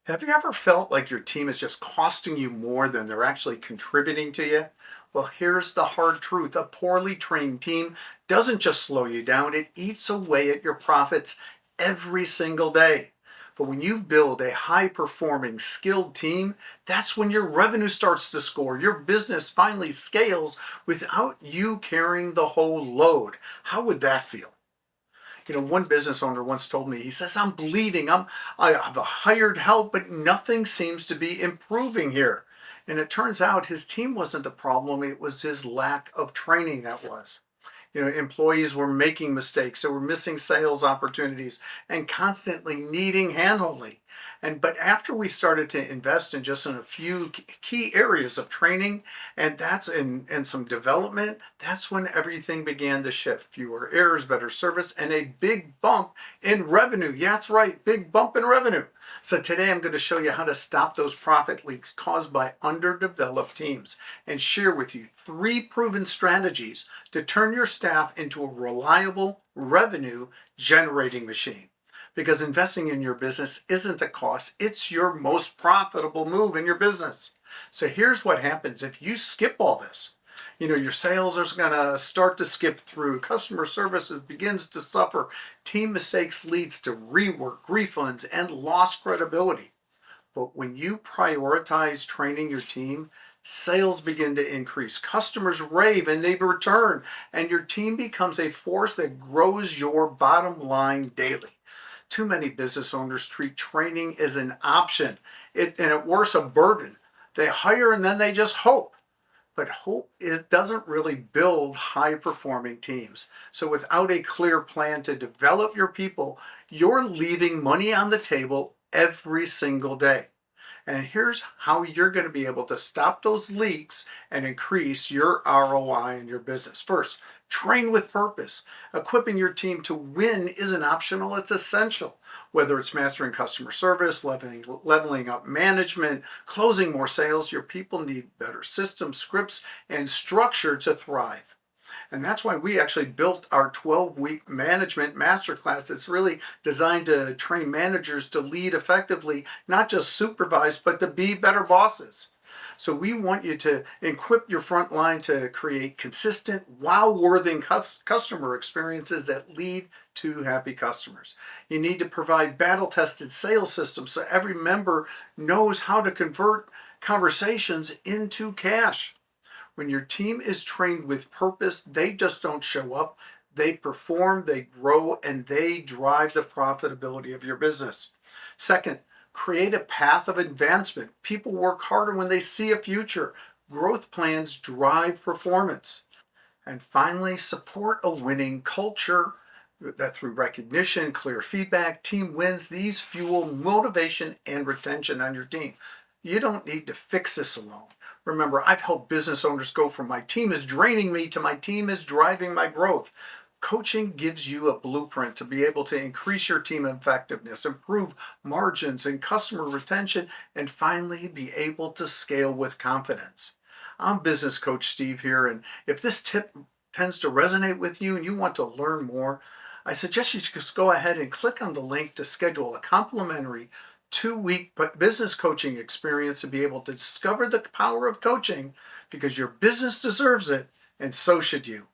Have you ever felt like your team is just costing you more than they're actually contributing to you? Well, here's the hard truth. A poorly trained team doesn't just slow you down, it eats away at your profits every single day. But when you build a high performing, skilled team, that's when your revenue starts to score. Your business finally scales without you carrying the whole load. How would that feel? One business owner once told me, he says, I'm bleeding. I've hired help, but nothing seems to be improving here. And it turns out his team wasn't the problem. It was his lack of training that was. Employees were making mistakes. They were missing sales opportunities and constantly needing handholding. But after we started to invest in a few key areas of training and some development, that's when everything began to shift. Fewer errors, better service, and a big bump in revenue. Yeah, that's right, big bump in revenue. So today I'm going to show you how to stop those profit leaks caused by underdeveloped teams and share with you 3 proven strategies to turn your staff into a reliable revenue generating machine. Because investing in your business isn't a cost, it's your most profitable move in your business. So here's what happens if you skip all this. Your sales are going to start to skip through. Customer services begins to suffer. Team mistakes leads to rework, refunds, and lost credibility. But when you prioritize training your team, sales begin to increase. Customers rave and they return, and your team becomes a force that grows your bottom line daily. Too many business owners treat training as an option, and at worst a burden. They hire and then they just hope. But doesn't really build high-performing teams. So without a clear plan to develop your people, you're leaving money on the table every single day. And here's how you're going to be able to stop those leaks and increase your ROI in your business. First, train with purpose. Equipping your team to win isn't optional, it's essential. Whether it's mastering customer service, leveling up management, closing more sales, your people need better systems, scripts, and structure to thrive. And that's why we actually built our 12-week management masterclass. It's really designed to train managers to lead effectively, not just supervise, but to be better bosses. So we want you to equip your front line to create consistent, wow-worthy customer experiences that lead to happy customers. You need to provide battle-tested sales systems so every member knows how to convert conversations into cash. When your team is trained with purpose, they just don't show up. They perform, they grow, and they drive the profitability of your business. Second, create a path of advancement. People work harder when they see a future. Growth plans drive performance. And finally, support a winning culture that through recognition, clear feedback, team wins. These fuel motivation and retention on your team. You don't need to fix this alone. Remember, I've helped business owners go from my team is draining me to my team is driving my growth. Coaching gives you a blueprint to be able to increase your team effectiveness, improve margins and customer retention, and finally be able to scale with confidence. I'm Business Coach Steve here, and if this tip tends to resonate with you and you want to learn more, I suggest you just go ahead and click on the link to schedule a complimentary 2-week business coaching experience to be able to discover the power of coaching, because your business deserves it and so should you.